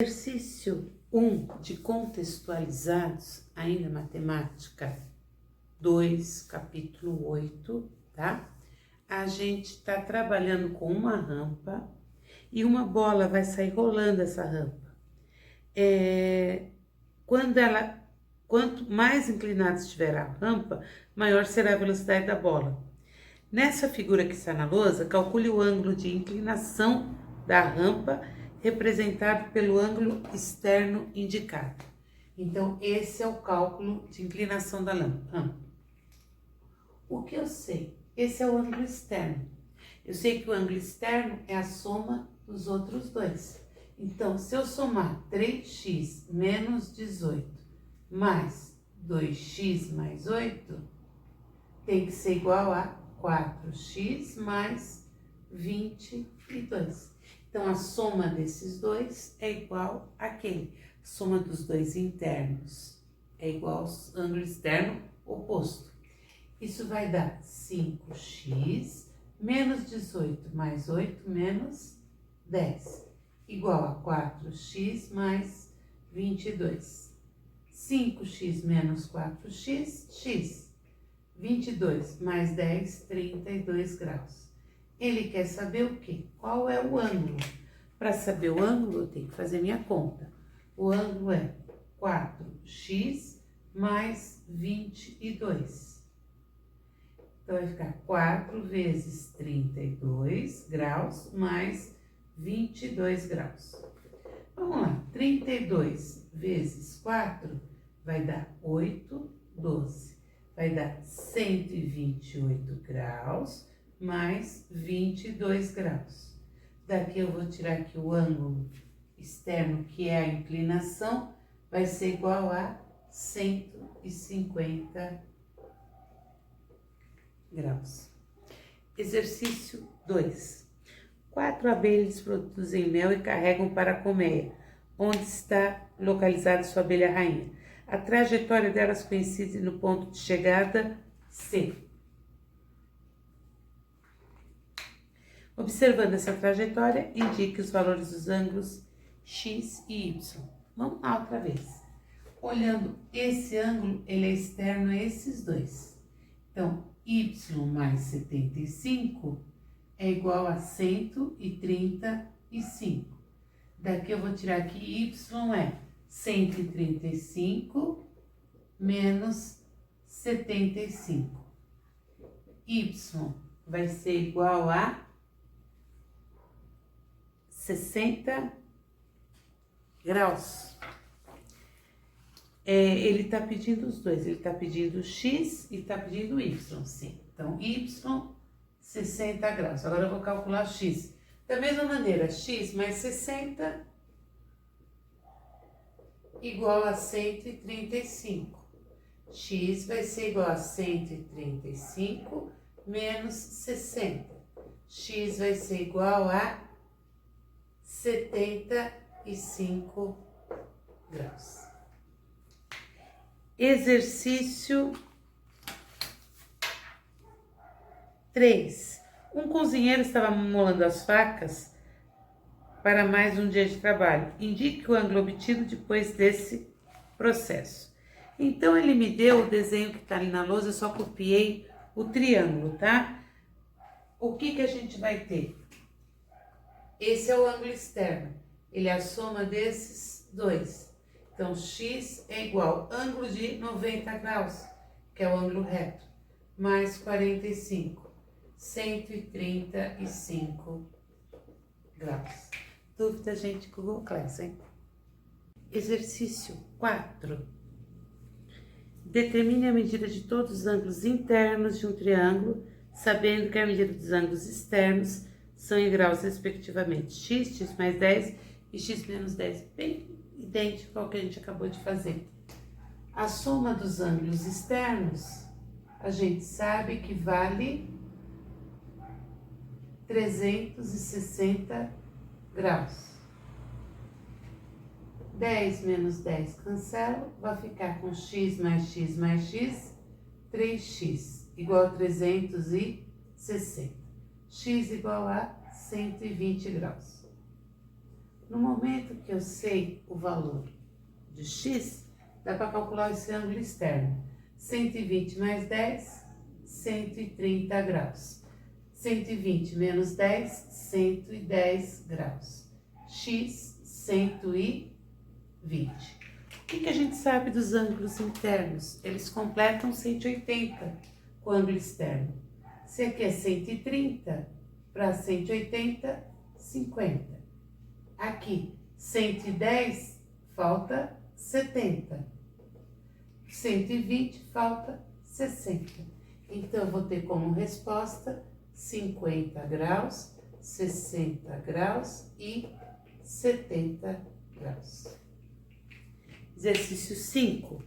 Exercício 1 de contextualizados, ainda matemática 2, capítulo 8, tá? A gente está trabalhando com uma rampa e uma bola vai sair rolando essa rampa. Quanto mais inclinada estiver a rampa, maior será a velocidade da bola. Nessa figura que está na lousa, calcule o ângulo de inclinação da rampa representado pelo ângulo externo indicado. Então, esse é o cálculo de inclinação da rampa. O que eu sei? Esse é o ângulo externo. Eu sei que o ângulo externo é a soma dos outros dois. Então, se eu somar 3x menos 18 mais 2x mais 8, tem que ser igual a 4x mais 22. Então, a soma desses dois é igual àquele. A soma dos dois internos é igual ao ângulo externo oposto. Isso vai dar 5x menos 18 mais 8 menos 10, igual a 4x mais 22. 5x menos 4x, x. 22 mais 10, 32 graus. Ele quer saber o quê? Qual é o ângulo? Para saber o ângulo, eu tenho que fazer minha conta. O ângulo é 4x mais 22. Então, vai ficar 4 vezes 32 graus mais 22 graus. Vamos lá, 32 vezes 4 vai dar 8, 12. Vai dar 128 graus mais 22 graus. Daqui eu vou tirar aqui o ângulo externo, que é a inclinação, vai ser igual a 150 graus. Exercício 2. 4 abelhas produzem mel e carregam para a colmeia, onde está localizada sua abelha rainha. A trajetória delas coincide no ponto de chegada C. Observando essa trajetória, indique os valores dos ângulos X e Y. Vamos lá outra vez. Olhando esse ângulo, ele é externo a esses dois. Então, Y mais 75 é igual a 135. Daqui eu vou tirar que Y é 135 menos 75. Y vai ser igual a 60 graus. Ele está pedindo os dois, ele está pedindo X e está pedindo Y, sim. Então, Y, 60 graus. Agora eu vou calcular X. Da mesma maneira, X mais 60 igual a 135. X vai ser igual a 135 menos 60. X vai ser igual a 75 graus. Exercício 3. Um cozinheiro estava molando as facas para mais um dia de trabalho. Indique o ângulo obtido depois desse processo. Então, ele me deu o desenho que está ali na lousa, eu só copiei o triângulo, tá? O que a gente vai ter? Esse é o ângulo externo, ele é a soma desses dois. Então, X é igual ao ângulo de 90 graus, que é o ângulo reto, mais 45, 135 graus. Dúvida, gente, Google Class, hein? Exercício 4. Determine a medida de todos os ângulos internos de um triângulo, sabendo que a medida dos ângulos externos são em graus, respectivamente, x, x mais 10 e x menos 10. Bem idêntico ao que a gente acabou de fazer. A soma dos ângulos externos, a gente sabe que vale 360 graus. 10 menos 10 cancela, vai ficar com x mais x mais x, 3x, igual a 360. X igual a 120 graus. No momento que eu sei o valor de x, dá para calcular esse ângulo externo. 120 mais 10, 130 graus. 120 menos 10, 110 graus. X, 120. O que a gente sabe dos ângulos internos? Eles completam 180 com o ângulo externo. Se aqui é 130, para 180, 50. Aqui, 110, falta 70. 120, falta 60. Então, eu vou ter como resposta 50 graus, 60 graus e 70 graus. Exercício 5.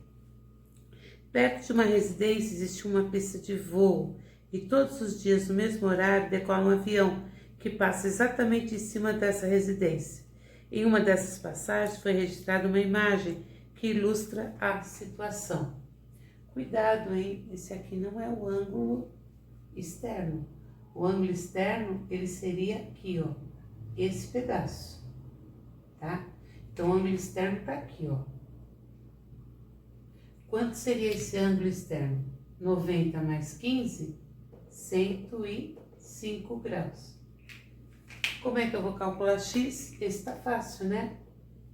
Perto de uma residência existe uma pista de voo e todos os dias, no mesmo horário, decola um avião que passa exatamente em cima dessa residência. Em uma dessas passagens foi registrada uma imagem que ilustra a situação. Cuidado, hein? Esse aqui não é o ângulo externo. O ângulo externo, ele seria aqui, ó, esse pedaço, tá? Então, o ângulo externo tá aqui, ó. Quanto seria esse ângulo externo? 90 mais 15, 105 graus. Como é que eu vou calcular x? Esse tá fácil, né?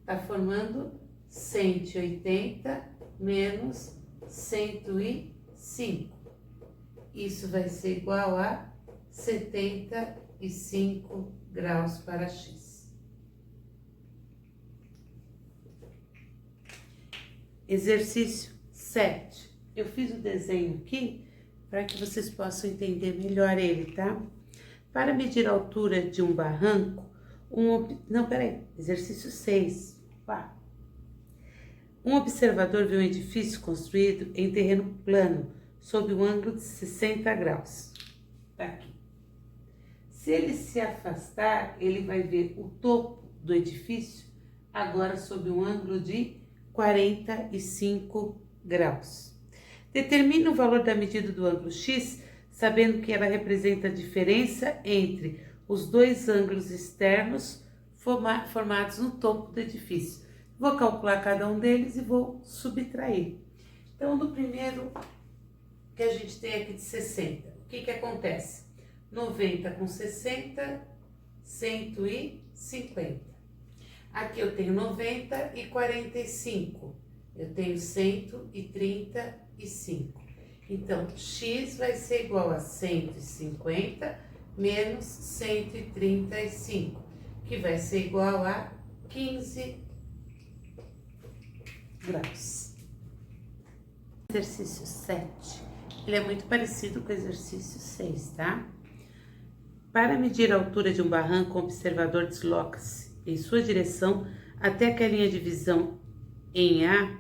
Tá formando 180 menos 105. Isso vai ser igual a 75 graus para x. Exercício 7. Eu fiz o desenho aqui para que vocês possam entender melhor ele, tá? Para medir a altura de um barranco, exercício 6. Um observador viu um edifício construído em terreno plano, sob um ângulo de 60 graus. Tá aqui. Se ele se afastar, ele vai ver o topo do edifício, agora sob um ângulo de 45 graus. Determine o valor da medida do ângulo x, sabendo que ela representa a diferença entre os dois ângulos externos formados no topo do edifício. Vou calcular cada um deles e vou subtrair. Então, do primeiro que a gente tem aqui de 60, o que acontece? 90 com 60, 150. Aqui eu tenho 90 e 45. Eu tenho 135. Então, x vai ser igual a 150 menos 135, que vai ser igual a 15 graus. Exercício 7. Ele é muito parecido com o exercício 6, tá? Para medir a altura de um barranco, o observador desloca-se em sua direção até que a linha de visão em A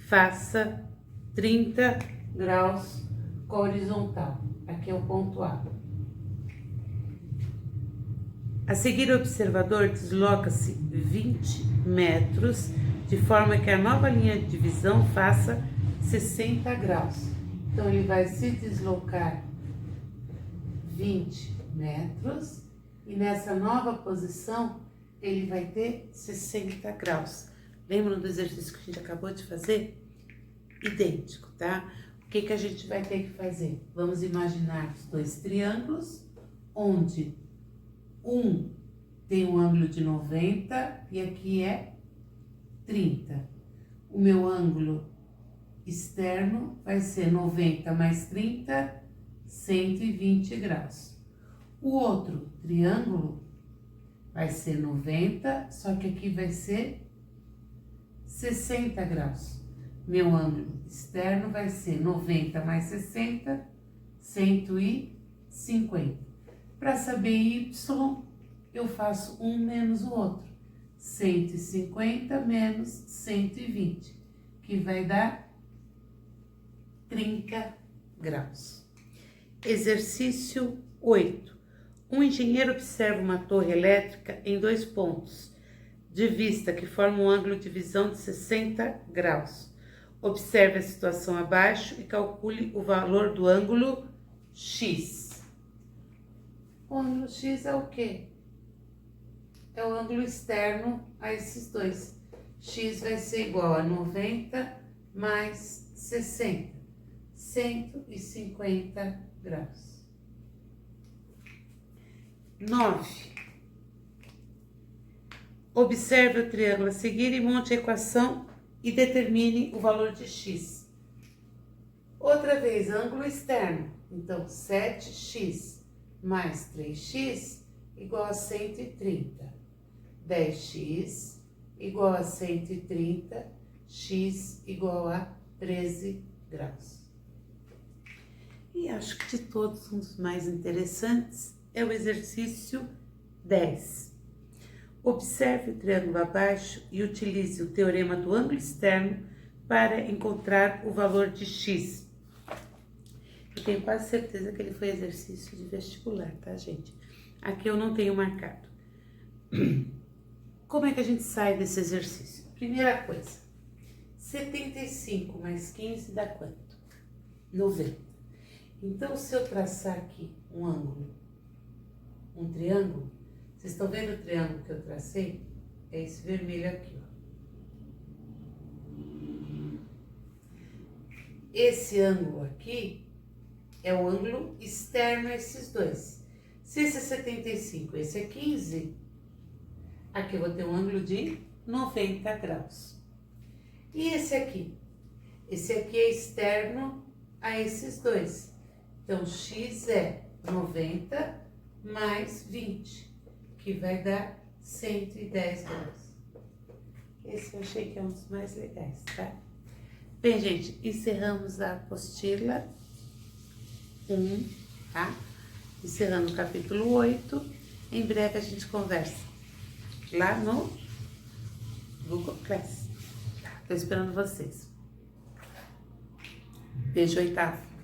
faça 30 graus com a horizontal. Aqui é o ponto A. A seguir, o observador desloca-se 20 metros, de forma que a nova linha de visão faça 60 graus. Então, ele vai se deslocar 20 metros e nessa nova posição ele vai ter 60 graus. Lembram do exercício que a gente acabou de fazer? Idêntico, tá? O que a gente vai ter que fazer? Vamos imaginar os dois triângulos, onde um tem um ângulo de 90 e aqui é 30. O meu ângulo externo vai ser 90 mais 30, 120 graus. O outro triângulo vai ser 90, só que aqui vai ser 60 graus. Meu ângulo externo vai ser 90 mais 60, 150. Para saber y, eu faço um menos o outro. 150 menos 120, que vai dar 30 graus. Exercício 8. Um engenheiro observa uma torre elétrica em dois pontos de vista que formam um ângulo de visão de 60 graus. Observe a situação abaixo e calcule o valor do ângulo X. O ângulo X é o quê? é o ângulo externo a esses dois. X vai ser igual a 90 mais 60, 150 graus. 9. Observe o triângulo a seguir e monte a equação e determine o valor de x. Outra vez, ângulo externo. Então, 7x mais 3x igual a 130. 10x igual a 130, x igual a 13 graus. E acho que de todos, um dos mais interessantes é o exercício 10. Observe o triângulo abaixo e utilize o teorema do ângulo externo para encontrar o valor de x. Eu tenho quase certeza que ele foi exercício de vestibular, tá, gente? Aqui eu não tenho marcado. Como é que a gente sai desse exercício? Primeira coisa, 75 mais 15 dá quanto? 90. Então, se eu traçar aqui um ângulo, um triângulo, vocês estão vendo o triângulo que eu tracei? É esse vermelho aqui, ó. Esse ângulo aqui é o ângulo externo a esses dois. Se esse é 75 e esse é 15, aqui eu vou ter um ângulo de 90 graus. E esse aqui? Esse aqui é externo a esses dois. Então, x é 90 mais 20, que vai dar 110 graus. Esse eu achei que é um dos mais legais, tá? Bem, gente, encerramos a apostila 1, tá? Encerrando o capítulo 8. Em breve a gente conversa lá no Google Class. Tô esperando vocês. Beijo, oitavo.